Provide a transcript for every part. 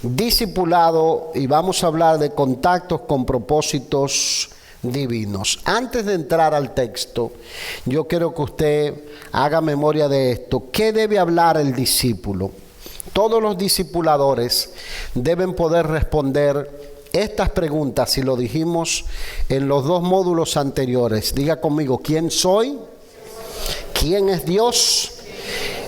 discipulado y vamos a hablar de contactos con propósitos divinos. Antes de entrar al texto, yo quiero que usted haga memoria de esto. ¿Qué debe hablar el discípulo? Todos los discipuladores deben poder responder estas preguntas, y lo dijimos en los dos módulos anteriores. Diga conmigo: ¿quién soy? ¿Quién es Dios?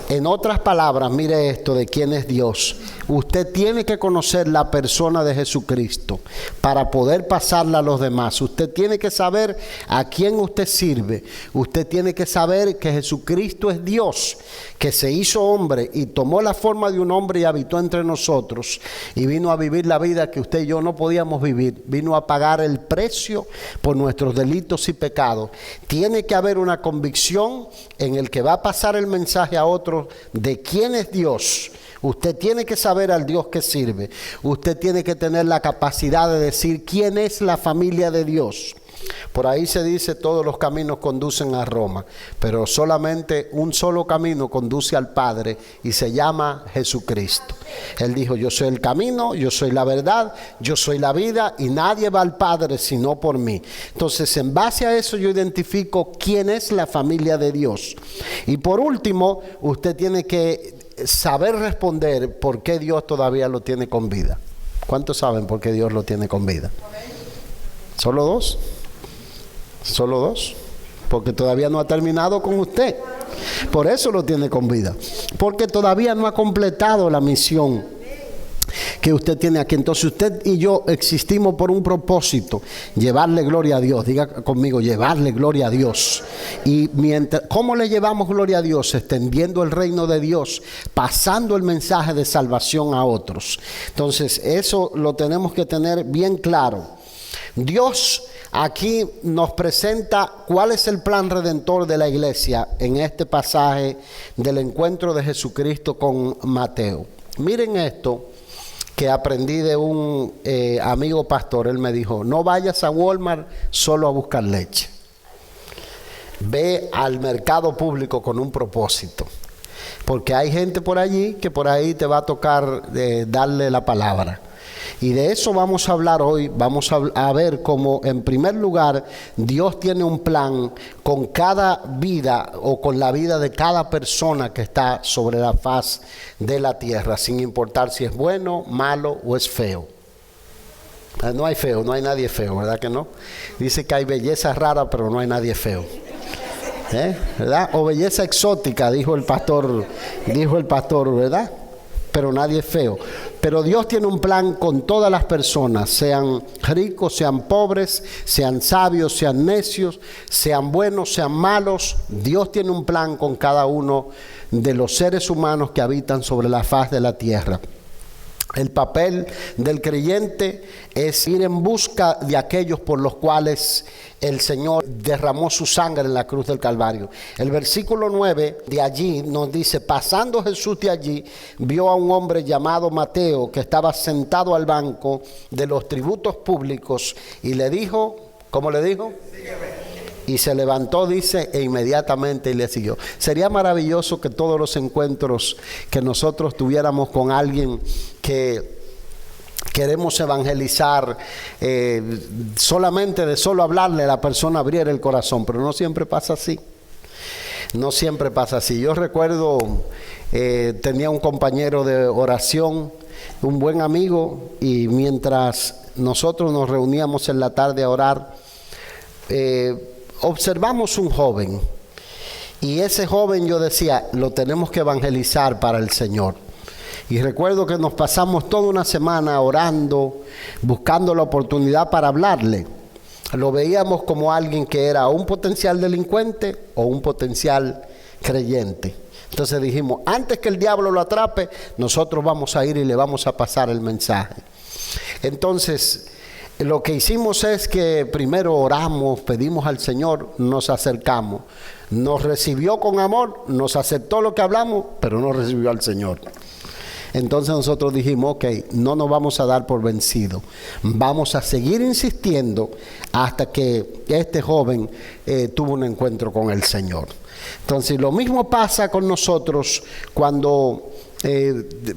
En otras palabras, mire esto de quién es Dios. Usted tiene que conocer la persona de Jesucristo para poder pasarla a los demás. Usted tiene que saber a quién usted sirve. Usted tiene que saber que Jesucristo es Dios, que se hizo hombre y tomó la forma de un hombre y habitó entre nosotros y vino a vivir la vida que usted y yo no podíamos vivir. Vino a pagar el precio por nuestros delitos y pecados. Tiene que haber una convicción en el que va a pasar el mensaje a otros de quién es Dios. Usted tiene que saber al Dios que sirve. Usted tiene que tener la capacidad de decir quién es la familia de Dios. Por ahí se dice todos los caminos conducen a Roma, pero solamente un solo camino conduce al Padre y se llama Jesucristo. Él dijo: yo soy el camino, yo soy la verdad, yo soy la vida y nadie va al Padre sino por mí. Entonces, en base a eso yo identifico quién es la familia de Dios. Y por último, usted tiene que saber responder por qué Dios todavía lo tiene con vida. ¿Cuántos saben por qué Dios lo tiene con vida? ¿Solo dos? ¿Solo dos? Porque todavía no ha terminado con usted. Por eso lo tiene con vida. Porque todavía no ha completado la misión que usted tiene aquí. Entonces usted y yo existimos por un propósito: llevarle gloria a Dios. Diga conmigo: llevarle gloria a Dios. Y ¿cómo le llevamos gloria a Dios? Extendiendo el reino de Dios, pasando el mensaje de salvación a otros. Entonces eso lo tenemos que tener bien claro. Dios aquí nos presenta cuál es el plan redentor de la iglesia en este pasaje del encuentro de Jesucristo con Mateo. Miren esto que aprendí de un amigo pastor. Él me dijo: no vayas a Walmart solo a buscar leche. Ve al mercado público con un propósito. Porque hay gente por allí que por ahí te va a tocar darle la palabra. Y de eso vamos a hablar hoy. Vamos a ver cómo, en primer lugar, Dios tiene un plan con cada vida o con la vida de cada persona que está sobre la faz de la tierra, sin importar si es bueno, malo o es feo. No hay feo, no hay nadie feo, ¿verdad que no? Dice que hay belleza rara, pero no hay nadie feo. ¿Verdad? O belleza exótica, dijo el pastor, ¿verdad? Pero nadie es feo. Pero Dios tiene un plan con todas las personas, sean ricos, sean pobres, sean sabios, sean necios, sean buenos, sean malos. Dios tiene un plan con cada uno de los seres humanos que habitan sobre la faz de la tierra. El papel del creyente es ir en busca de aquellos por los cuales el Señor derramó su sangre en la cruz del Calvario. El versículo 9 de allí nos dice: pasando Jesús de allí, vio a un hombre llamado Mateo que estaba sentado al banco de los tributos públicos y le dijo, ¿cómo le dijo? Sígueme. Y se levantó, dice, e inmediatamente le siguió. Sería maravilloso que todos los encuentros que nosotros tuviéramos con alguien que queremos evangelizar, solamente de solo hablarle, la persona abriera el corazón. Pero no siempre pasa así. No siempre pasa así. Yo recuerdo, tenía un compañero de oración, un buen amigo, y mientras nosotros nos reuníamos en la tarde a orar, observamos un joven, y ese joven, yo decía, lo tenemos que evangelizar para el Señor. Y recuerdo que nos pasamos toda una semana orando, buscando la oportunidad para hablarle. Lo veíamos como alguien que era un potencial delincuente o un potencial creyente. Entonces dijimos, antes que el diablo lo atrape, nosotros vamos a ir y le vamos a pasar el mensaje. Entonces, lo que hicimos es que primero oramos, pedimos al Señor, nos acercamos. Nos recibió con amor, nos aceptó lo que hablamos, pero no recibió al Señor. Entonces nosotros dijimos, ok, no nos vamos a dar por vencido. Vamos a seguir insistiendo hasta que este joven tuvo un encuentro con el Señor. Entonces lo mismo pasa con nosotros cuando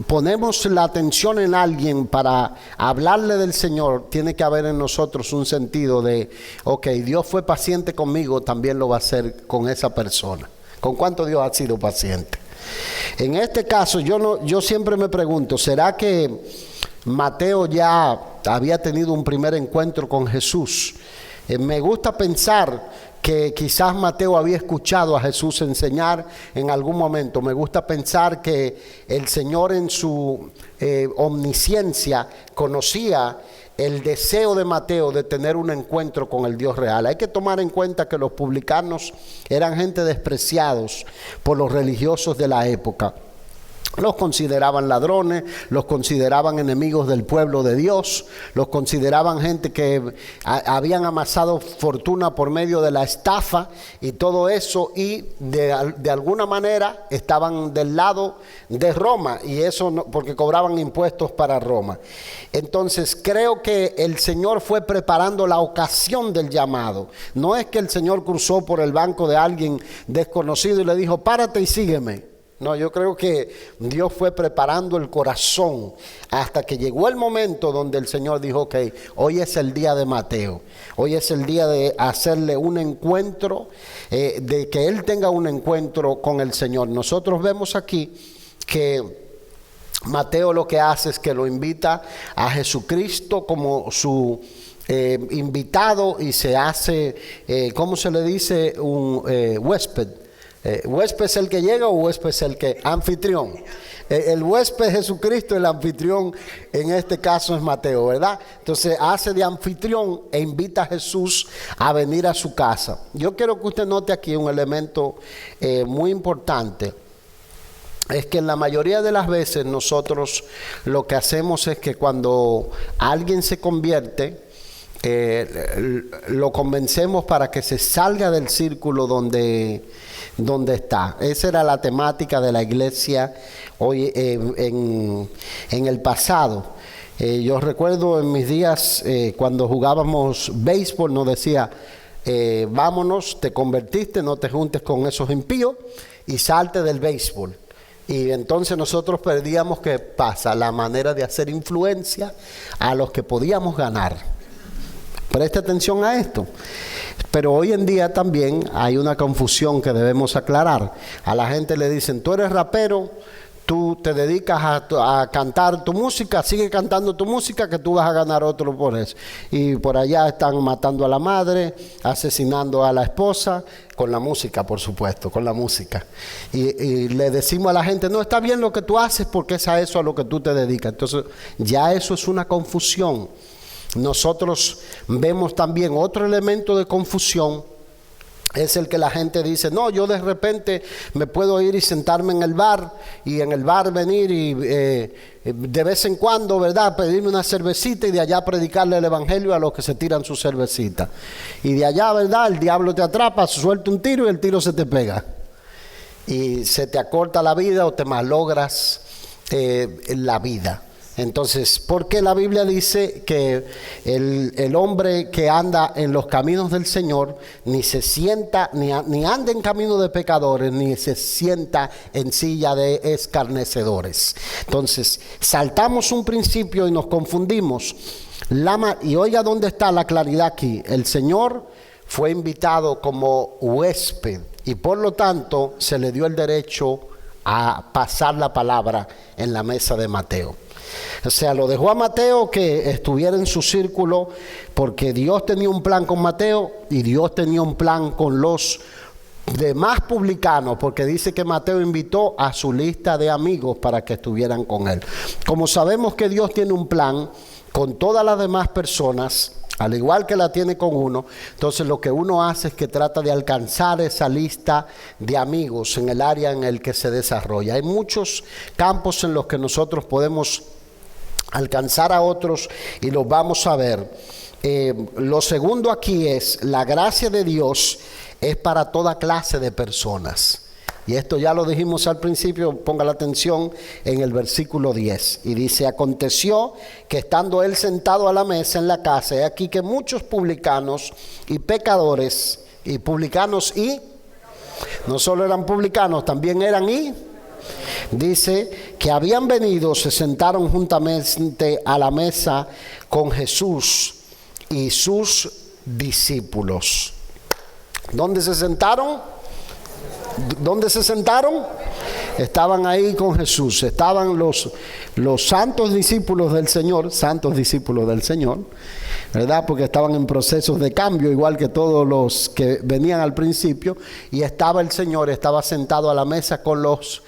ponemos la atención en alguien para hablarle del Señor, tiene que haber en nosotros un sentido de, ok, Dios fue paciente conmigo, también lo va a hacer con esa persona. ¿Con cuánto Dios ha sido paciente? En este caso, yo siempre me pregunto, ¿será que Mateo ya había tenido un primer encuentro con Jesús? Me gusta pensar que quizás Mateo había escuchado a Jesús enseñar en algún momento. Me gusta pensar que el Señor en su omnisciencia conocía el deseo de Mateo de tener un encuentro con el Dios real. Hay que tomar en cuenta que los publicanos eran gente despreciados por los religiosos de la época. Los consideraban ladrones, los consideraban enemigos del pueblo de Dios, los consideraban gente que habían amasado fortuna por medio de la estafa y todo eso, y de alguna manera estaban del lado de Roma, y eso no, porque cobraban impuestos para Roma. Entonces creo que el Señor fue preparando la ocasión del llamado. No es que el Señor cruzó por el banco de alguien desconocido y le dijo, párate y sígueme. No, yo creo que Dios fue preparando el corazón hasta que llegó el momento donde el Señor dijo, ok, hoy es el día de Mateo, hoy es el día de hacerle un encuentro, de que él tenga un encuentro con el Señor. Nosotros vemos aquí que Mateo lo que hace es que lo invita a Jesucristo como su invitado y se hace, ¿cómo se le dice? Un huésped. ¿Huésped es el que llega o huésped es el que? Anfitrión. El huésped es Jesucristo, el anfitrión en este caso es Mateo, ¿verdad? Entonces hace de anfitrión e invita a Jesús a venir a su casa. Yo quiero que usted note aquí un elemento muy importante. Es que en la mayoría de las veces nosotros lo que hacemos es que cuando alguien se convierte, lo convencemos para que se salga del círculo donde está. Esa era la temática de la iglesia hoy en el pasado. Yo recuerdo en mis días cuando jugábamos béisbol, nos decía, vámonos, te convertiste, no te juntes con esos impíos y salte del béisbol. Y entonces nosotros perdíamos, ¿qué pasa? La manera de hacer influencia a los que podíamos ganar. Preste atención a esto. Pero hoy en día también hay una confusión que debemos aclarar. A la gente le dicen, tú eres rapero, tú te dedicas a cantar tu música, sigue cantando tu música que tú vas a ganar otro por eso. Y por allá están matando a la madre, asesinando a la esposa, con la música, por supuesto, con la música. Y le decimos a la gente, no, está bien lo que tú haces porque es a eso a lo que tú te dedicas. Entonces ya eso es una confusión. Nosotros vemos también otro elemento de confusión, es el que la gente dice, no, yo de repente me puedo ir y sentarme en el bar y en el bar venir y de vez en cuando, ¿verdad?, pedirme una cervecita y de allá predicarle el evangelio a los que se tiran su cervecita. Y de allá, ¿verdad?, el diablo te atrapa, suelta un tiro y el tiro se te pega. Y se te acorta la vida o te malogras la vida. Entonces, ¿por qué la Biblia dice que el hombre que anda en los caminos del Señor ni se sienta, ni anda en camino de pecadores, ni se sienta en silla de escarnecedores? Entonces, saltamos un principio y nos confundimos. Y oiga dónde está la claridad aquí. El Señor fue invitado como huésped y por lo tanto se le dio el derecho a pasar la palabra en la mesa de Mateo. O sea, lo dejó a Mateo que estuviera en su círculo porque Dios tenía un plan con Mateo y Dios tenía un plan con los demás publicanos, porque dice que Mateo invitó a su lista de amigos para que estuvieran con él. Como sabemos que Dios tiene un plan con todas las demás personas, al igual que la tiene con uno, entonces lo que uno hace es que trata de alcanzar esa lista de amigos en el área en el que se desarrolla. Hay muchos campos en los que nosotros podemos alcanzar a otros y los vamos a ver. Lo segundo aquí es, la gracia de Dios es para toda clase de personas. Y esto ya lo dijimos al principio, ponga la atención en el versículo 10. Y dice, aconteció que estando él sentado a la mesa en la casa, he aquí que muchos publicanos y pecadores, y publicanos y, no solo eran publicanos, también eran y Dice que habían venido, se sentaron juntamente a la mesa con Jesús y sus discípulos. ¿Dónde se sentaron? ¿Dónde se sentaron? Estaban ahí con Jesús. Estaban los santos discípulos del Señor, ¿verdad? Porque estaban en procesos de cambio, igual que todos los que venían al principio. Y estaba el Señor, estaba sentado a la mesa con los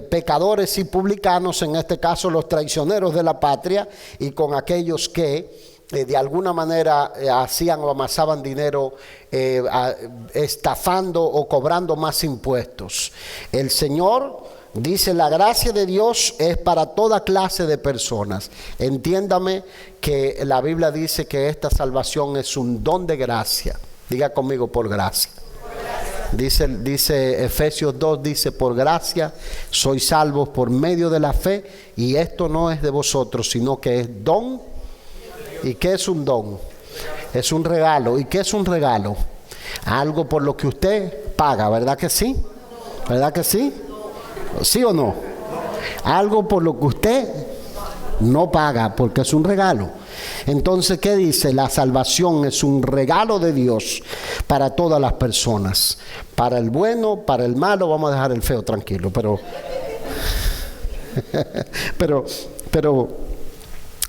pecadores y publicanos, en este caso los traicioneros de la patria, y con aquellos que de alguna manera hacían o amasaban dinero estafando o cobrando más impuestos. El Señor dice: la gracia de Dios es para toda clase de personas. Entiéndame que la Biblia dice que esta salvación es un don de gracia. Diga conmigo: por gracia. Dice Efesios 2, dice: por gracia sois salvos por medio de la fe, y esto no es de vosotros, sino que es don. ¿Y qué es un don? Es un regalo. ¿Y qué es un regalo? Algo por lo que usted paga, ¿verdad que sí? ¿Verdad que sí? ¿Sí o no? Algo por lo que usted no paga, porque es un regalo. Entonces, ¿qué dice? La salvación es un regalo de Dios para todas las personas. Para el bueno, para el malo. Vamos a dejar el feo tranquilo, pero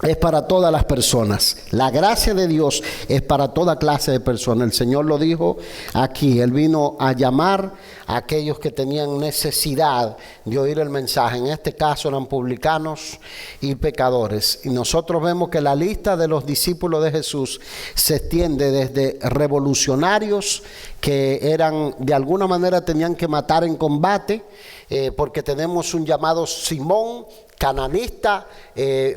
es para todas las personas. La gracia de Dios es para toda clase de personas. El Señor lo dijo aquí. Él vino a llamar a aquellos que tenían necesidad de oír el mensaje. En este caso eran publicanos y pecadores. Y nosotros vemos que la lista de los discípulos de Jesús se extiende desde revolucionarios que eran, de alguna manera tenían que matar en combate, porque tenemos un llamado Simón, cananista,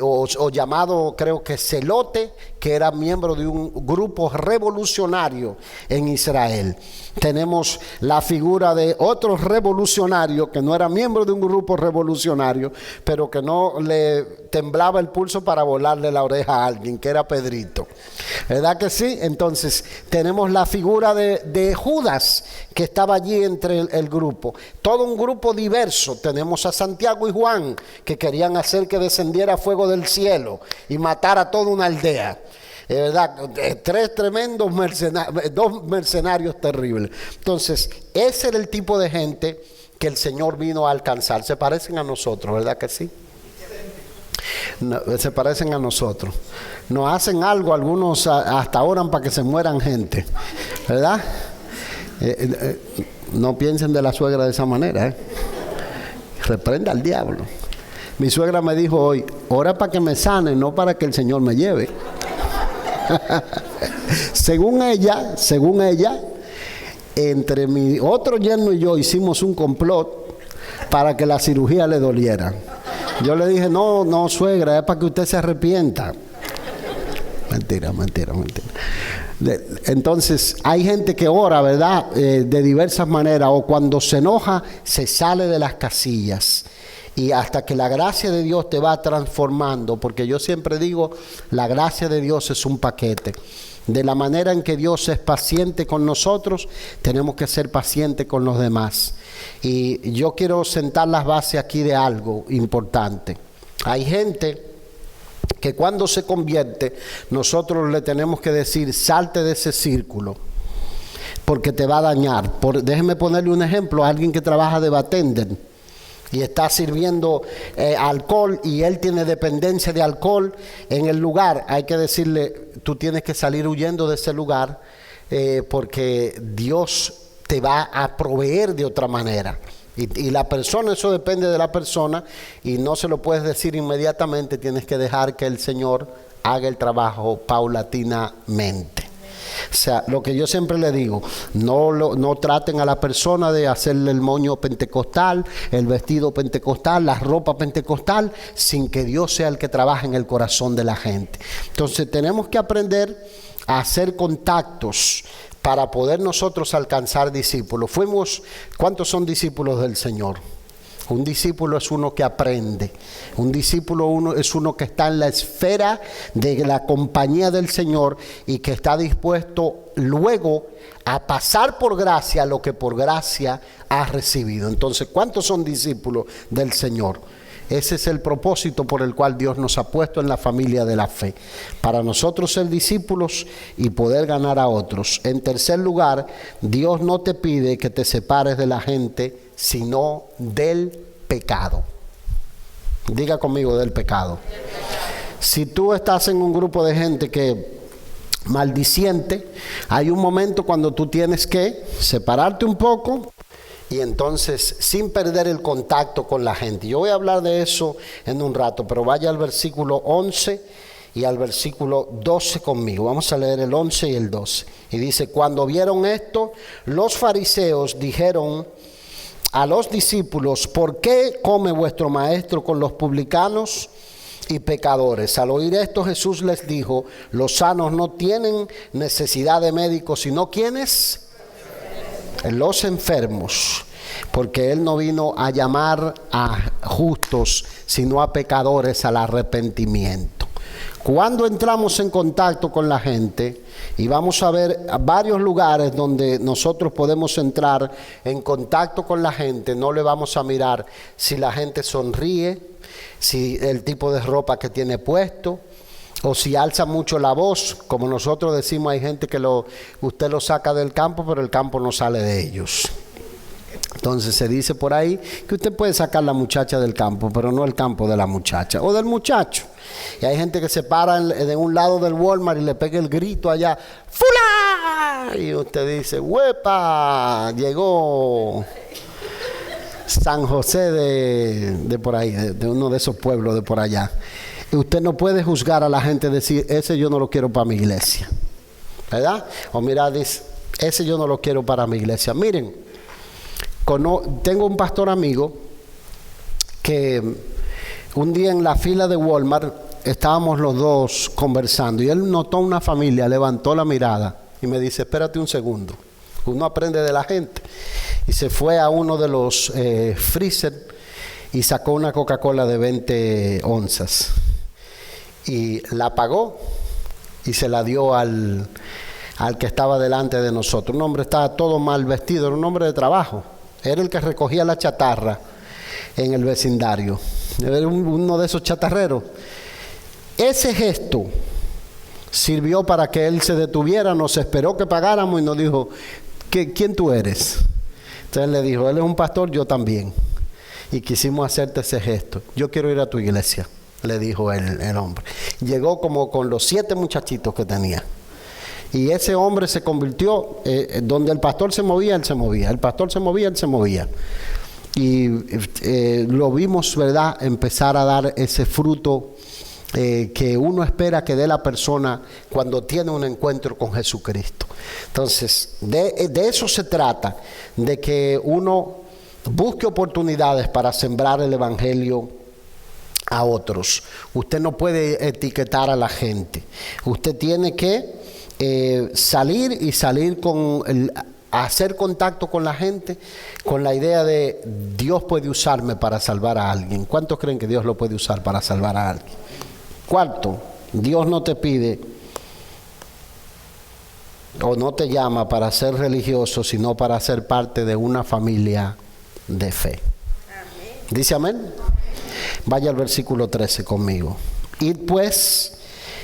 o llamado, creo que celote, que era miembro de un grupo revolucionario en Israel. Tenemos la figura de otro revolucionario que no era miembro de un grupo revolucionario, pero que no le temblaba el pulso para volarle la oreja a alguien, que era Pedrito. ¿Verdad que sí? Entonces tenemos la figura de Judas, que estaba allí entre el grupo. Todo un grupo diverso. Tenemos a Santiago y Juan, que querían hacer que descendiera fuego del cielo y matar a toda una aldea. ¿Verdad? Tres tremendos mercenarios, dos mercenarios terribles. Entonces, ese era el tipo de gente que el Señor vino a alcanzar. Se parecen a nosotros, ¿verdad que sí? No, se parecen a nosotros. Nos hacen algo, algunos hasta oran para que se mueran gente, ¿verdad? No piensen de la suegra de esa manera, reprenda al diablo. Mi suegra me dijo hoy: ora para que me sane, no para que el Señor me lleve. Según ella, entre mi otro yerno y yo hicimos un complot para que la cirugía le doliera. Yo le dije: no suegra, es para que usted se arrepienta. Mentira. Entonces hay gente que ora, ¿verdad? De diversas maneras, o cuando se enoja se sale de las casillas. Y hasta que la gracia de Dios te va transformando, porque yo siempre digo, la gracia de Dios es un paquete. De la manera en que Dios es paciente con nosotros, tenemos que ser pacientes con los demás. Y yo quiero sentar las bases aquí de algo importante. Hay gente que cuando se convierte, nosotros le tenemos que decir: salte de ese círculo, porque te va a dañar. Déjeme ponerle un ejemplo a alguien que trabaja de bartender y está sirviendo alcohol, y él tiene dependencia de alcohol en el lugar. Hay que decirle: tú tienes que salir huyendo de ese lugar, porque Dios te va a proveer de otra manera. Y la persona, eso depende de la persona, y no se lo puedes decir inmediatamente. Tienes que dejar que el Señor haga el trabajo paulatinamente. O sea, lo que yo siempre le digo: no traten a la persona de hacerle el moño pentecostal, el vestido pentecostal, la ropa pentecostal, sin que Dios sea el que trabaje en el corazón de la gente. Entonces tenemos que aprender a hacer contactos para poder nosotros alcanzar discípulos. ¿Cuántos son discípulos del Señor? Un discípulo es uno que aprende. Un discípulo es uno que está en la esfera de la compañía del Señor y que está dispuesto luego a pasar por gracia lo que por gracia ha recibido. Entonces, ¿cuántos son discípulos del Señor? Ese es el propósito por el cual Dios nos ha puesto en la familia de la fe. Para nosotros ser discípulos y poder ganar a otros. En tercer lugar, Dios no te pide que te separes de la gente, sino del pecado. Diga conmigo, del pecado. Si tú estás en un grupo de gente que maldiciente, hay un momento cuando tú tienes que separarte un poco y entonces sin perder el contacto con la gente. Yo voy a hablar de eso en un rato, pero vaya al versículo 11 y al versículo 12 conmigo. Vamos a leer el 11 y el 12. Y dice: cuando vieron esto, los fariseos dijeron a los discípulos: ¿por qué come vuestro maestro con los publicanos y pecadores? Al oír esto, Jesús les dijo: los sanos no tienen necesidad de médicos, sino ¿quiénes? Los enfermos, porque Él no vino a llamar a justos, sino a pecadores al arrepentimiento. Cuando entramos en contacto con la gente, y vamos a ver varios lugares donde nosotros podemos entrar en contacto con la gente, no le vamos a mirar si la gente sonríe, si el tipo de ropa que tiene puesto, o si alza mucho la voz. Como nosotros decimos, hay gente que usted lo saca del campo, pero el campo no sale de ellos. Entonces se dice por ahí que usted puede sacar la muchacha del campo, pero no el campo de la muchacha o del muchacho. Y hay gente que se para de un lado del Walmart y le pega el grito allá: ¡Fula! Y usted dice: ¡Huepa! Llegó San José de por ahí, de uno de esos pueblos de por allá. Y usted no puede juzgar a la gente y decir: ese yo no lo quiero para mi iglesia, ¿verdad? O mira, dice: ese yo no lo quiero para mi iglesia. Miren, tengo un pastor amigo que un día en la fila de Walmart estábamos los dos conversando y él notó una familia, levantó la mirada y me dice: espérate un segundo. Uno aprende de la gente. Y se fue a uno de los freezer y sacó una Coca-Cola de 20 onzas. Y la pagó y se la dio al que estaba delante de nosotros. Un hombre estaba todo mal vestido, era un hombre de trabajo. Era el que recogía la chatarra en el vecindario. Era uno de esos chatarreros. Ese gesto sirvió para que él se detuviera, nos esperó que pagáramos y nos dijo: ¿quién tú eres? Entonces le dijo: él es un pastor, yo también. Y quisimos hacerte ese gesto. Yo quiero ir a tu iglesia, le dijo el hombre. Llegó como con los 7 muchachitos que tenía. Y ese hombre se convirtió, donde el pastor se movía, él se movía. El pastor se movía, él se movía. Y lo vimos, ¿verdad?, empezar a dar ese fruto que uno espera que dé la persona cuando tiene un encuentro con Jesucristo. Entonces, de eso se trata, de que uno busque oportunidades para sembrar el evangelio a otros. Usted no puede etiquetar a la gente. Usted tiene que salir hacer contacto con la gente con la idea de: Dios puede usarme para salvar a alguien. ¿Cuántos creen que Dios lo puede usar para salvar a alguien? Cuarto, Dios no te pide o no te llama para ser religioso, sino para ser parte de una familia de fe. Amén. ¿Dice amén? Vaya al versículo 13 conmigo. Id pues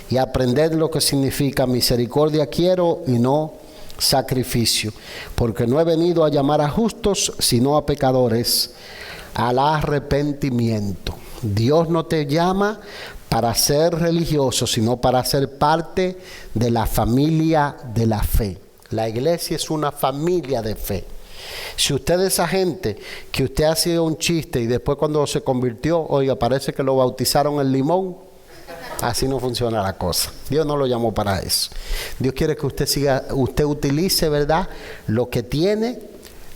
y aprended lo que significa: misericordia quiero y no sacrificio, porque no he venido a llamar a justos, sino a pecadores al arrepentimiento. Dios no te llama para ser religioso, sino para ser parte de la familia de la fe. La iglesia es una familia de fe. Si usted es esa gente que usted ha sido un chiste y después cuando se convirtió, oiga, parece que lo bautizaron en limón, así no funciona la cosa. Dios no lo llamó para eso. Dios quiere que usted utilice, ¿verdad?, lo que tiene,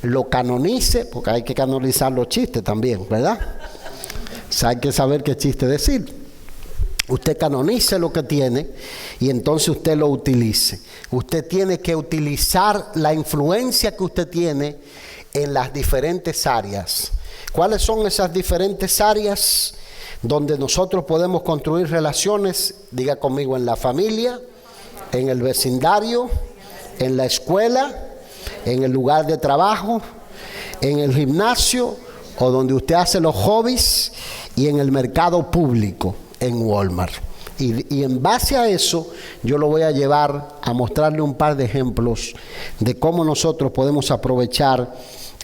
lo canonice, porque hay que canonizar los chistes también, ¿verdad? O sea, hay que saber qué chiste decir. Usted canonice lo que tiene y entonces usted lo utilice. Usted tiene que utilizar la influencia que usted tiene en las diferentes áreas. ¿Cuáles son esas diferentes áreas donde nosotros podemos construir relaciones? Diga conmigo: en la familia, en el vecindario, en la escuela, en el lugar de trabajo, en el gimnasio o donde usted hace los hobbies, y en el mercado público, en Walmart. Y en base a eso, yo lo voy a llevar a mostrarle un par de ejemplos de cómo nosotros podemos aprovechar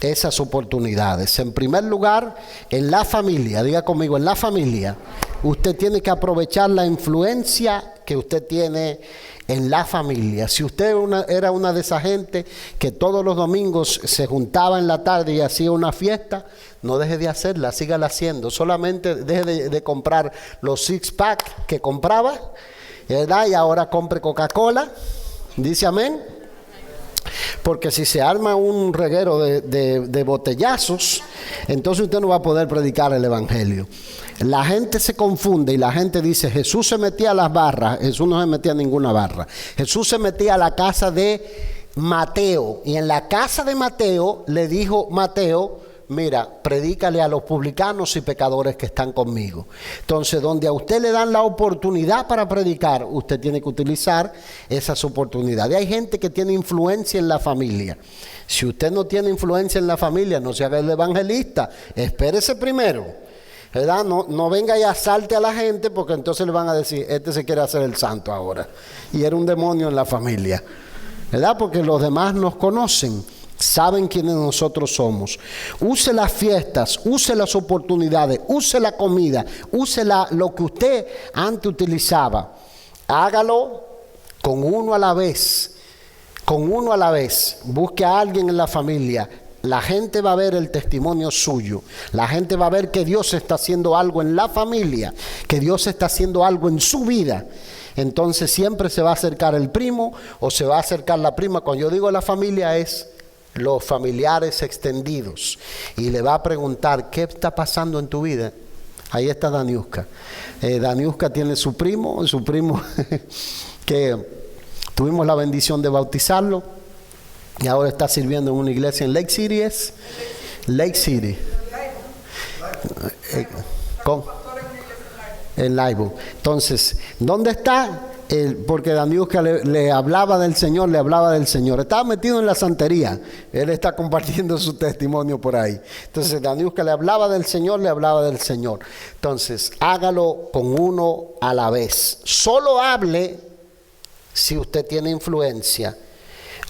esas oportunidades. En primer lugar, en la familia. Diga conmigo: en la familia, usted tiene que aprovechar la influencia que usted tiene en la familia. Si usted era una de esas gente que todos los domingos se juntaba en la tarde y hacía una fiesta, no deje de hacerla, sígala haciendo. Solamente deje de comprar los six pack que compraba, ¿verdad? Y ahora compre Coca-Cola. Dice amén. Porque si se arma un reguero de botellazos, entonces usted no va a poder predicar el evangelio. La gente se confunde y la gente dice: Jesús se metía a las barras. Jesús no se metía a ninguna barra. Jesús se metía a la casa de Mateo, y en la casa de Mateo le dijo Mateo: mira, predícale a los publicanos y pecadores que están conmigo. Entonces, donde a usted le dan la oportunidad para predicar, usted tiene que utilizar esas oportunidades. Hay gente que tiene influencia en la familia. Si usted no tiene influencia en la familia, no se haga el evangelista. Espérese primero, ¿verdad? No venga y asalte a la gente, porque entonces le van a decir: este se quiere hacer el santo ahora. Y era un demonio en la familia, ¿verdad? Porque los demás nos conocen, saben quiénes nosotros somos. Use las fiestas, use las oportunidades, use la comida, use lo que usted antes utilizaba. Hágalo con uno a la vez. Con uno a la vez. Busque a alguien en la familia. La gente va a ver el testimonio suyo. La gente va a ver que Dios está haciendo algo en la familia, que Dios está haciendo algo en su vida. Entonces siempre se va a acercar el primo o se va a acercar la prima. Cuando yo digo la familia, es los familiares extendidos, y le va a preguntar: ¿qué está pasando en tu vida? Ahí está Daniuska. Daniuska tiene su primo que tuvimos la bendición de bautizarlo, y ahora está sirviendo en una iglesia en Lake City. Lake City. En Laibo. Entonces, ¿dónde está? Porque Daniuska le hablaba del Señor, estaba metido en la santería. Él está compartiendo su testimonio por ahí. Entonces Daniuska le hablaba del Señor. Entonces, hágalo con uno a la vez. Solo hable si usted tiene influencia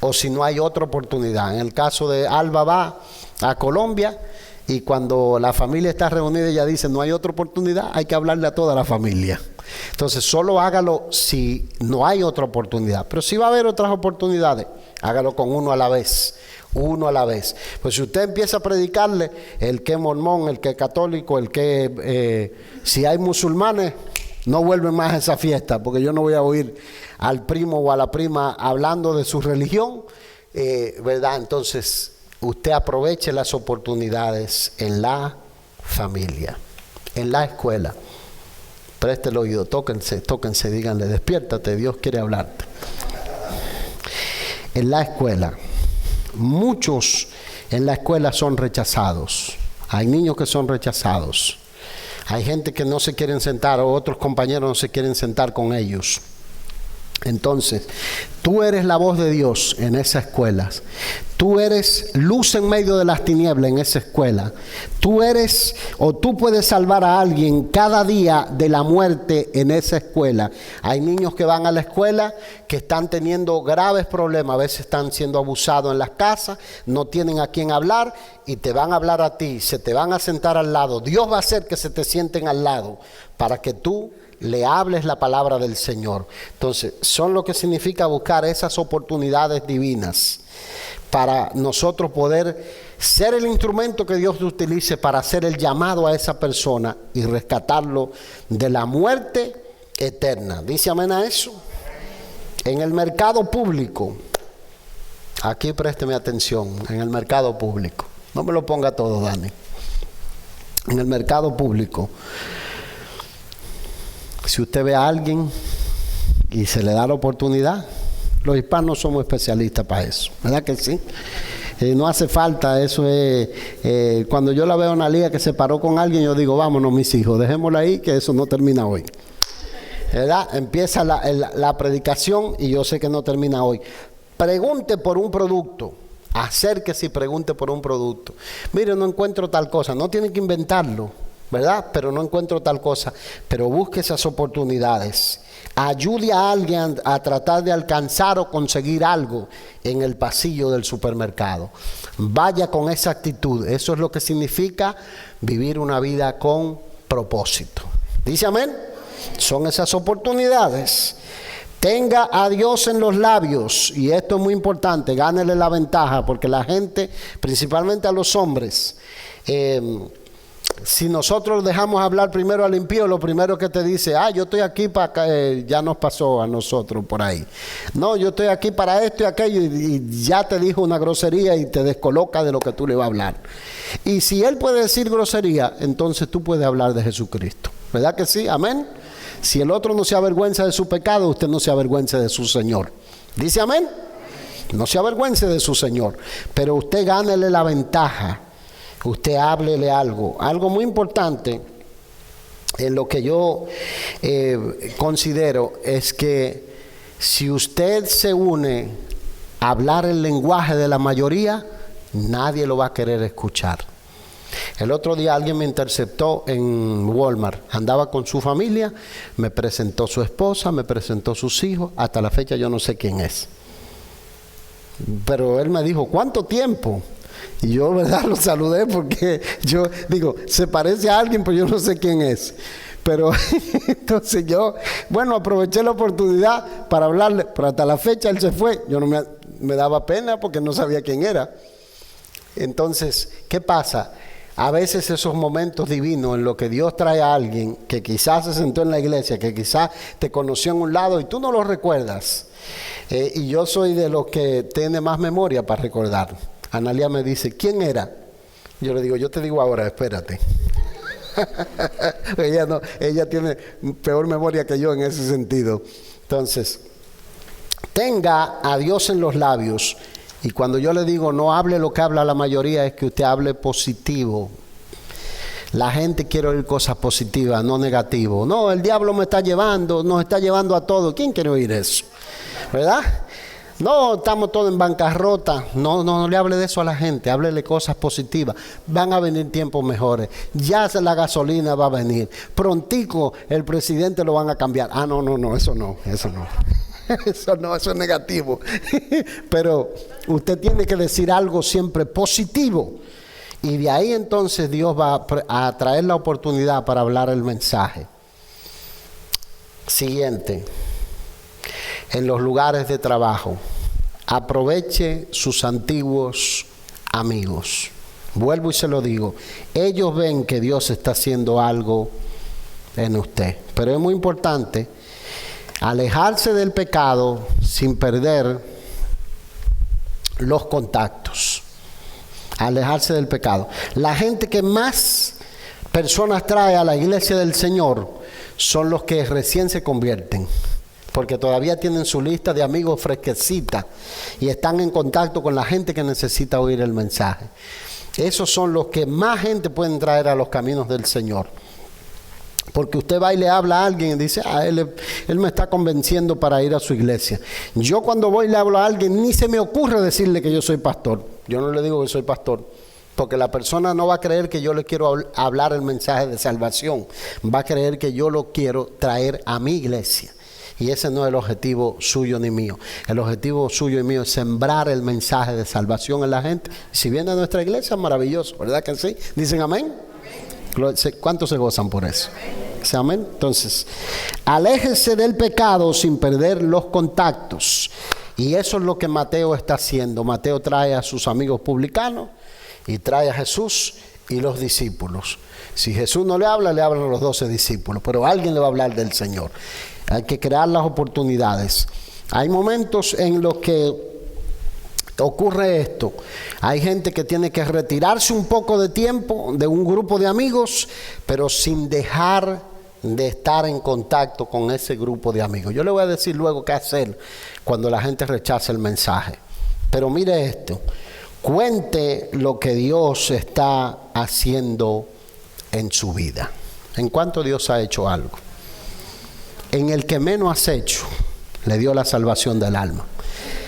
o si no hay otra oportunidad. En el caso de Alba, va a Colombia, y cuando la familia está reunida, ella dice: no hay otra oportunidad, hay que hablarle a toda la familia. Entonces, solo hágalo si no hay otra oportunidad. Pero si va a haber otras oportunidades, hágalo con uno a la vez. Uno a la vez. Pues si usted empieza a predicarle, el que es mormón, el que es católico, el que si hay musulmanes, no vuelven más a esa fiesta, porque yo no voy a oír al primo o a la prima hablando de su religión, ¿verdad? Entonces, usted aproveche las oportunidades en la familia, en la escuela. Preste el oído, tóquense, díganle: despiértate, Dios quiere hablarte. En la escuela, muchos en la escuela son rechazados. Hay niños que son rechazados. Hay gente que no se quieren sentar, o otros compañeros no se quieren sentar con ellos. Entonces, tú eres la voz de Dios en esas escuelas. Tú eres luz en medio de las tinieblas en esa escuela. Tú puedes salvar a alguien cada día de la muerte en esa escuela. Hay niños que van a la escuela que están teniendo graves problemas. A veces están siendo abusados en las casas, no tienen a quién hablar, y te van a hablar a ti, se te van a sentar al lado. Dios va a hacer que se te sienten al lado para que tú le hables la palabra del Señor. Entonces, son lo que significa buscar esas oportunidades divinas para nosotros poder ser el instrumento que Dios utilice para hacer el llamado a esa persona y rescatarlo de la muerte eterna. ¿Dice amén a eso? En el mercado público, aquí présteme atención, en el mercado público, no me lo ponga todo, Dani. En el mercado público, si usted ve a alguien y se le da la oportunidad, los hispanos somos especialistas para eso, ¿verdad que sí? No hace falta, eso es, cuando yo la veo a Analía que se paró con alguien, yo digo, vámonos mis hijos, dejémosla ahí, que eso no termina hoy. ¿Verdad? Empieza la predicación y yo sé que no termina hoy. Pregunte por un producto, acérquese y pregunte por un producto. Mire, no encuentro tal cosa, no tiene que inventarlo, ¿verdad? Pero no encuentro tal cosa, pero busque esas oportunidades. Ayude a alguien a tratar de alcanzar o conseguir algo en el pasillo del supermercado. Vaya con esa actitud. Eso es lo que significa vivir una vida con propósito. ¿Dice amén? Son esas oportunidades. Tenga a Dios en los labios, y esto es muy importante, gánele la ventaja, porque la gente, principalmente a los hombres, si nosotros dejamos hablar primero al impío, lo primero que te dice, yo estoy aquí para ya nos pasó a nosotros por ahí. No, yo estoy aquí para esto y aquello, y ya te dijo una grosería y te descoloca de lo que tú le vas a hablar. Y si él puede decir grosería, entonces tú puedes hablar de Jesucristo. ¿Verdad que sí? Amén. Si el otro no se avergüenza de su pecado, usted no se avergüence de su Señor. ¿Dice amén? No se avergüence de su Señor, pero usted gánele la ventaja. Usted háblele algo muy importante en lo que yo considero es que si usted se une a hablar el lenguaje de la mayoría, nadie lo va a querer escuchar. El otro día alguien me interceptó en Walmart, andaba con su familia, me presentó su esposa, me presentó sus hijos, hasta la fecha yo no sé quién es. Pero él me dijo, ¿cuánto tiempo? Y yo, ¿verdad? Lo saludé porque yo digo, se parece a alguien, pero yo no sé quién es. Pero entonces yo, bueno, aproveché la oportunidad para hablarle, pero hasta la fecha él se fue. Yo no me daba pena porque no sabía quién era. Entonces, ¿qué pasa? A veces esos momentos divinos en los que Dios trae a alguien que quizás se sentó en la iglesia, que quizás te conoció en un lado y tú no lo recuerdas. Y yo soy de los que tiene más memoria para recordar. Analía me dice, ¿quién era? Yo le digo, yo te digo ahora, espérate. Ella tiene peor memoria que yo en ese sentido. Entonces, tenga a Dios en los labios. Y cuando yo le digo no hable lo que habla la mayoría, es que usted hable positivo. La gente quiere oír cosas positivas, no negativo. No, el diablo me está llevando, nos está llevando a todo. ¿Quién quiere oír eso? ¿Verdad? No, estamos todos en bancarrota. No le hable de eso a la gente, háblele cosas positivas. Van a venir tiempos mejores. Ya la gasolina va a venir. Prontico el presidente lo van a cambiar. No, eso no. Eso es negativo. Pero usted tiene que decir algo siempre positivo. Y de ahí entonces Dios va a traer la oportunidad para hablar el mensaje. Siguiente. En los lugares de trabajo, aproveche sus antiguos amigos. Vuelvo y se lo digo. Ellos ven que Dios está haciendo algo en usted. Pero es muy importante alejarse del pecado sin perder los contactos. Alejarse del pecado. La gente que más personas trae a la iglesia del Señor son los que recién se convierten, porque todavía tienen su lista de amigos fresquecita y están en contacto con la gente que necesita oír el mensaje. Esos son los que más gente pueden traer a los caminos del Señor. Porque usted va y le habla a alguien y dice, él me está convenciendo para ir a su iglesia. Yo cuando voy y le hablo a alguien, ni se me ocurre decirle que yo soy pastor. Yo no le digo que soy pastor, porque la persona no va a creer que yo le quiero hablar el mensaje de salvación. Va a creer que yo lo quiero traer a mi iglesia. Y ese no es el objetivo suyo ni mío. El objetivo suyo y mío es sembrar el mensaje de salvación en la gente. Si viene a nuestra iglesia, maravilloso, ¿verdad que sí? ¿Dicen amén? ¿Cuántos se gozan por eso? ¿Sí, amén? Entonces, aléjese del pecado sin perder los contactos. Y eso es lo que Mateo está haciendo. Mateo trae a sus amigos publicanos y trae a Jesús y los discípulos. Si Jesús no le hablan a los 12 discípulos, pero alguien le va a hablar del Señor. Hay que crear las oportunidades. Hay momentos en los que ocurre esto. Hay gente que tiene que retirarse un poco de tiempo de un grupo de amigos, pero sin dejar de estar en contacto con ese grupo de amigos. Yo le voy a decir luego qué hacer cuando la gente rechaza el mensaje. Pero mire esto. Cuente lo que Dios está haciendo en su vida. ¿En cuánto Dios ha hecho algo? En el que menos has hecho, le dio la salvación del alma.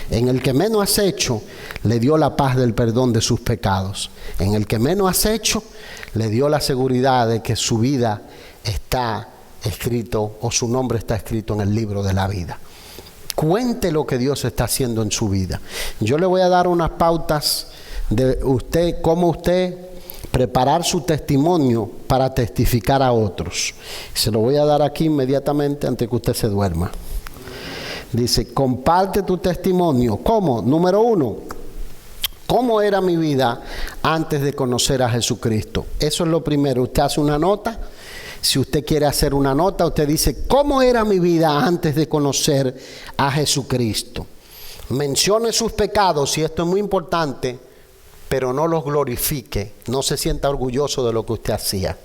En el que menos has hecho, le dio la paz del perdón de sus pecados. En el que menos has hecho, le dio la seguridad de que su vida está escrito, o su nombre está escrito en el libro de la vida. Cuente lo que Dios está haciendo en su vida. Yo le voy a dar unas pautas de usted, cómo usted preparar su testimonio para testificar a otros. Se lo voy a dar aquí inmediatamente antes que usted se duerma. Dice, comparte tu testimonio. ¿Cómo? Número 1, ¿cómo era mi vida antes de conocer a Jesucristo? Eso es lo primero. Usted hace una nota. Si usted quiere hacer una nota, usted dice, ¿cómo era mi vida antes de conocer a Jesucristo? Mencione sus pecados, y esto es muy importante, pero no los glorifique. No se sienta orgulloso de lo que usted hacía.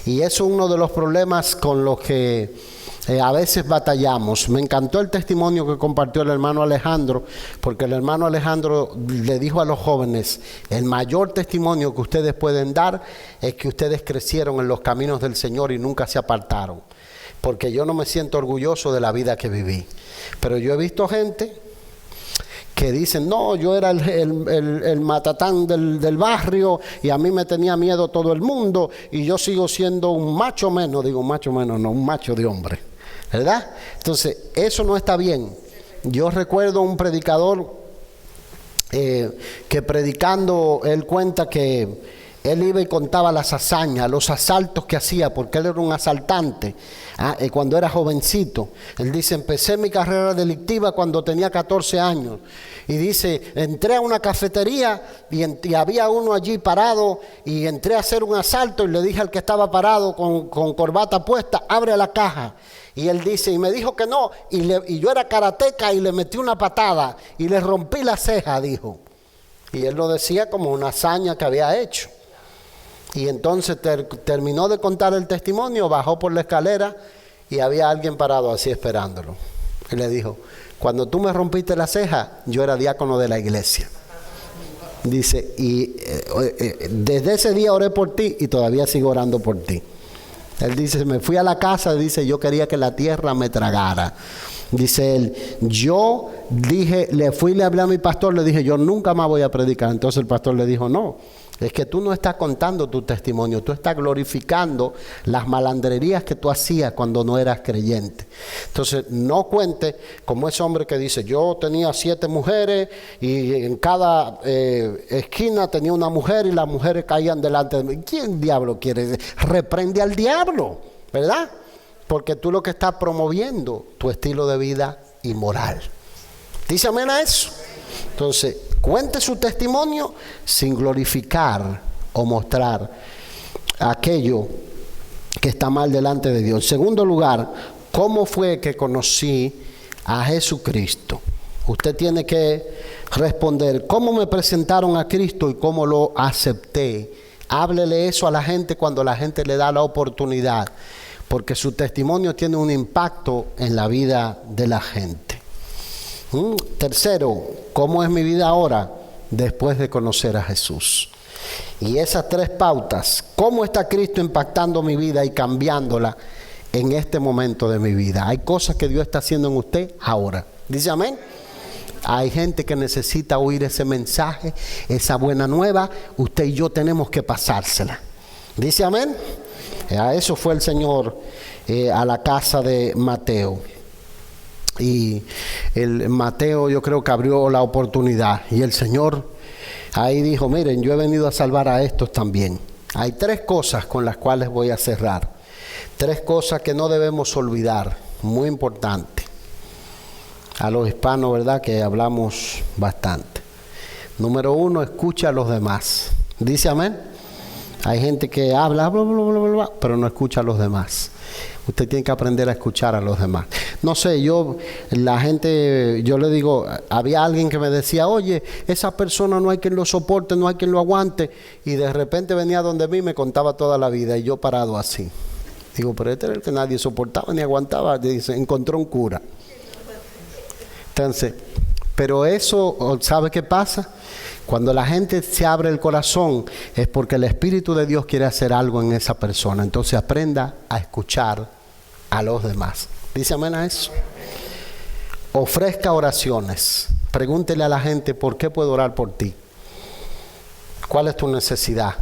Y eso es uno de los problemas con los que a veces batallamos. Me encantó el testimonio que compartió el hermano Alejandro, porque el hermano Alejandro le dijo a los jóvenes, el mayor testimonio que ustedes pueden dar es que ustedes crecieron en los caminos del Señor y nunca se apartaron. Porque yo no me siento orgulloso de la vida que viví. Pero yo he visto gente que dicen, no, yo era el matatán del barrio y a mí me tenía miedo todo el mundo y yo sigo siendo un macho menos, digo macho menos, no, un macho de hombre, ¿verdad? Entonces, eso no está bien. Yo recuerdo un predicador que predicando, él cuenta que él iba y contaba las hazañas, los asaltos que hacía, porque él era un asaltante cuando era jovencito. Él dice, empecé mi carrera delictiva cuando tenía 14 años. Y dice, entré a una cafetería y había uno allí parado y entré a hacer un asalto y le dije al que estaba parado con corbata puesta, abre la caja. Y él dice, y me dijo que no, y yo era karateca y le metí una patada y le rompí la ceja, dijo. Y él lo decía como una hazaña que había hecho. Y entonces terminó de contar el testimonio, bajó por la escalera y había alguien parado así esperándolo. Y le dijo, cuando tú me rompiste la ceja, yo era diácono de la iglesia. Dice, y desde ese día oré por ti y todavía sigo orando por ti. Él dice, me fui a la casa, dice, yo quería que la tierra me tragara. Dice él, yo dije, le hablé a mi pastor, le dije, yo nunca más voy a predicar. Entonces el pastor le dijo, no, es que tú no estás contando tu testimonio, tú estás glorificando las malandrerías que tú hacías cuando no eras creyente. Entonces no cuente como ese hombre que dice, yo tenía 7 mujeres y en cada esquina tenía una mujer y las mujeres caían delante de mí. ¿Quién diablo quiere? Reprende al diablo, ¿verdad? Porque tú lo que estás promoviendo tu estilo de vida inmoral. ¿Dice amén a eso? Entonces, cuente su testimonio sin glorificar o mostrar aquello que está mal delante de Dios. En segundo lugar, ¿cómo fue que conocí a Jesucristo? Usted tiene que responder, ¿cómo me presentaron a Cristo y cómo lo acepté? Háblele eso a la gente cuando la gente le da la oportunidad, porque su testimonio tiene un impacto en la vida de la gente. Tercero, ¿cómo es mi vida ahora después de conocer a Jesús? Y esas 3 pautas, ¿cómo está Cristo impactando mi vida y cambiándola en este momento de mi vida? Hay cosas que Dios está haciendo en usted ahora. ¿Dice amén? Hay gente que necesita oír ese mensaje, esa buena nueva. Usted y yo tenemos que pasársela. ¿Dice amén? A eso fue el Señor a la casa de Mateo. Y el Mateo yo creo que abrió la oportunidad. Y el Señor ahí dijo, miren, yo he venido a salvar a estos también. Hay 3 cosas con las cuales voy a cerrar. 3 cosas que no debemos olvidar, muy importante. A los hispanos, ¿verdad? Que hablamos bastante. Número 1, escucha a los demás. ¿Dice amén? Hay gente que habla, bla, bla, bla, bla, pero no escucha a los demás. Usted tiene que aprender a escuchar a los demás. No sé, yo le digo, había alguien que me decía, oye, esa persona no hay quien lo soporte, no hay quien lo aguante. Y de repente venía donde mí y me contaba toda la vida y yo parado así. Digo, pero este era el que nadie soportaba ni aguantaba. Dice, encontró un cura. Entonces, pero eso, ¿sabe qué pasa? Cuando la gente se abre el corazón es porque el Espíritu de Dios quiere hacer algo en esa persona. Entonces aprenda a escuchar a los demás. ¿Dice amén a eso? Ofrezca oraciones. Pregúntele a la gente, ¿por qué puedo orar por ti? ¿Cuál es tu necesidad?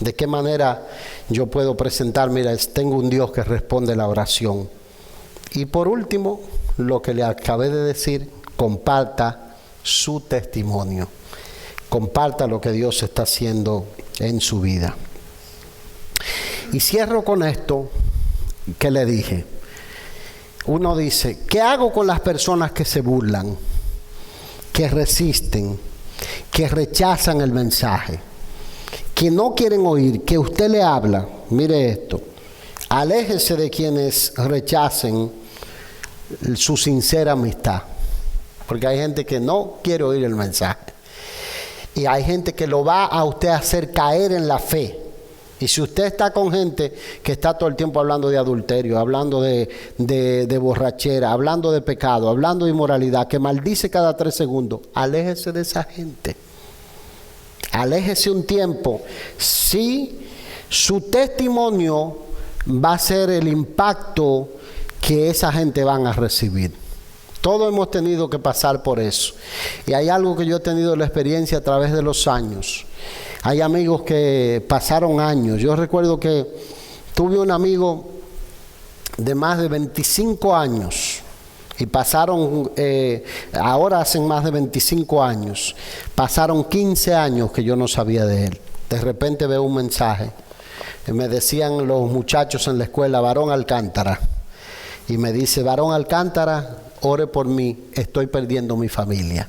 ¿De qué manera yo puedo presentar? Mira, tengo un Dios que responde la oración. Y por último, lo que le acabé de decir, comparta su testimonio. Comparta lo que Dios está haciendo en su vida. Y cierro con esto que le dije. Uno dice, ¿qué hago con las personas que se burlan, que resisten, que rechazan el mensaje, que no quieren oír, que usted le habla? Mire esto, aléjese de quienes rechacen su sincera amistad, porque hay gente que no quiere oír el mensaje. Y hay gente que lo va a usted a hacer caer en la fe. Y si usted está con gente que está todo el tiempo hablando de adulterio, hablando de borrachera, hablando de pecado, hablando de inmoralidad, que maldice cada 3 segundos, aléjese de esa gente. Aléjese un tiempo. Si su testimonio va a ser el impacto que esa gente van a recibir. Todos hemos tenido que pasar por eso. Y hay algo que yo he tenido la experiencia a través de los años. Hay amigos que pasaron años. Yo recuerdo que tuve un amigo de más de 25 años. Y pasaron, ahora hacen más de 25 años. Pasaron 15 años que yo no sabía de él. De repente veo un mensaje. Me decían los muchachos en la escuela, Varón Alcántara. Y me dice, Varón Alcántara, ore por mí, estoy perdiendo mi familia.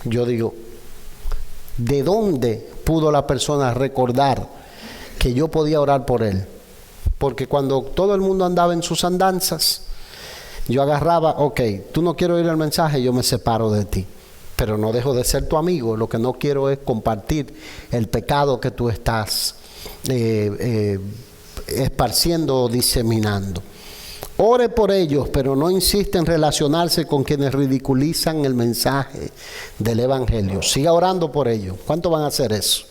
Yo digo, ¿de dónde pudo la persona recordar que yo podía orar por él? Porque cuando todo el mundo andaba en sus andanzas, yo agarraba, ok, tú no quieres oír el mensaje, yo me separo de ti. Pero no dejo de ser tu amigo, lo que no quiero es compartir el pecado que tú estás esparciendo o diseminando. Ore por ellos, pero no insiste en relacionarse con quienes ridiculizan el mensaje del Evangelio. Siga orando por ellos. ¿Cuánto van a hacer eso?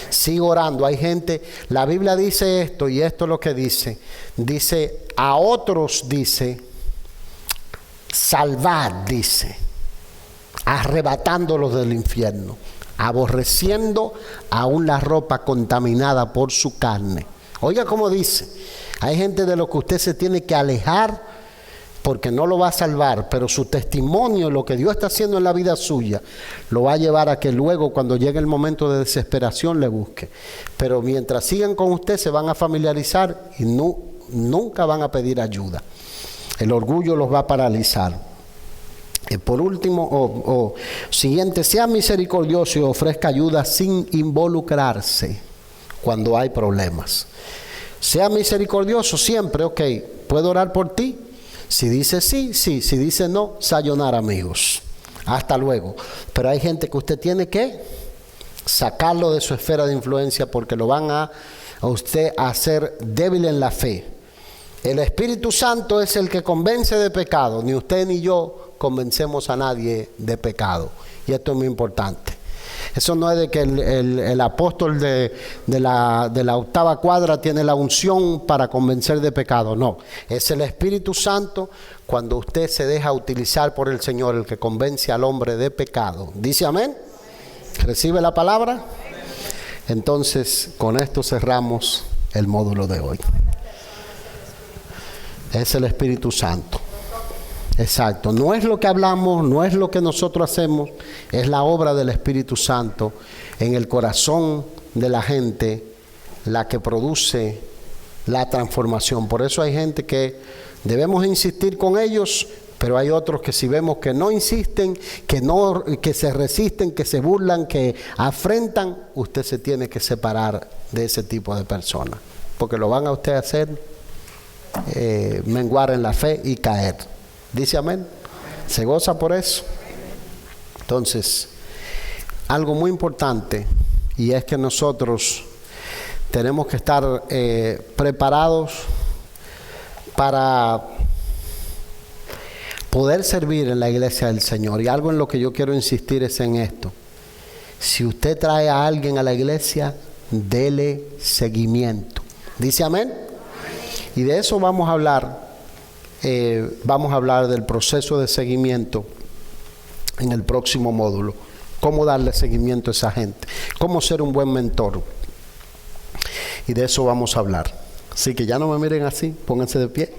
Siga orando. Hay gente, la Biblia dice esto y esto es lo que dice. Dice, a otros dice, salvad, dice, arrebatándolos del infierno, aborreciendo aún la ropa contaminada por su carne. Oiga cómo dice. Hay gente de lo que usted se tiene que alejar porque no lo va a salvar, pero su testimonio, lo que Dios está haciendo en la vida suya, lo va a llevar a que luego cuando llegue el momento de desesperación le busque. Pero mientras sigan con usted se van a familiarizar y nunca van a pedir ayuda. El orgullo los va a paralizar. Por último, siguiente, sea misericordioso y ofrezca ayuda sin involucrarse cuando hay problemas. Sea misericordioso siempre, ok, ¿puedo orar por ti? Si dice sí, sí, si dice no, sayonara amigos. Hasta luego. Pero hay gente que usted tiene que sacarlo de su esfera de influencia porque lo van a usted a hacer débil en la fe. El Espíritu Santo es el que convence de pecado. Ni usted ni yo convencemos a nadie de pecado. Y esto es muy importante. Eso no es de que el apóstol de la octava cuadra tiene la unción para convencer de pecado. No, es el Espíritu Santo cuando usted se deja utilizar por el Señor el que convence al hombre de pecado. ¿Dice amén? ¿Recibe la palabra? Entonces, con esto cerramos el módulo de hoy. Es el Espíritu Santo. Exacto, no es lo que hablamos, no es lo que nosotros hacemos, es la obra del Espíritu Santo en el corazón de la gente la que produce la transformación. Por eso hay gente que debemos insistir con ellos, pero hay otros que si vemos que no insisten, que se resisten, que se burlan, que afrentan, usted se tiene que separar de ese tipo de personas, porque lo van a usted a hacer menguar en la fe y caer. ¿Dice amén? ¿Se goza por eso? Entonces, algo muy importante, y es que nosotros tenemos que estar preparados para poder servir en la iglesia del Señor. Y algo en lo que yo quiero insistir es en esto. Si usted trae a alguien a la iglesia, dele seguimiento. ¿Dice amén? Y de eso vamos a hablar. Vamos a hablar del proceso de seguimiento en el próximo módulo. Cómo darle seguimiento a esa gente. Cómo ser un buen mentor. Y de eso vamos a hablar. Así que ya no me miren así. Pónganse de pie.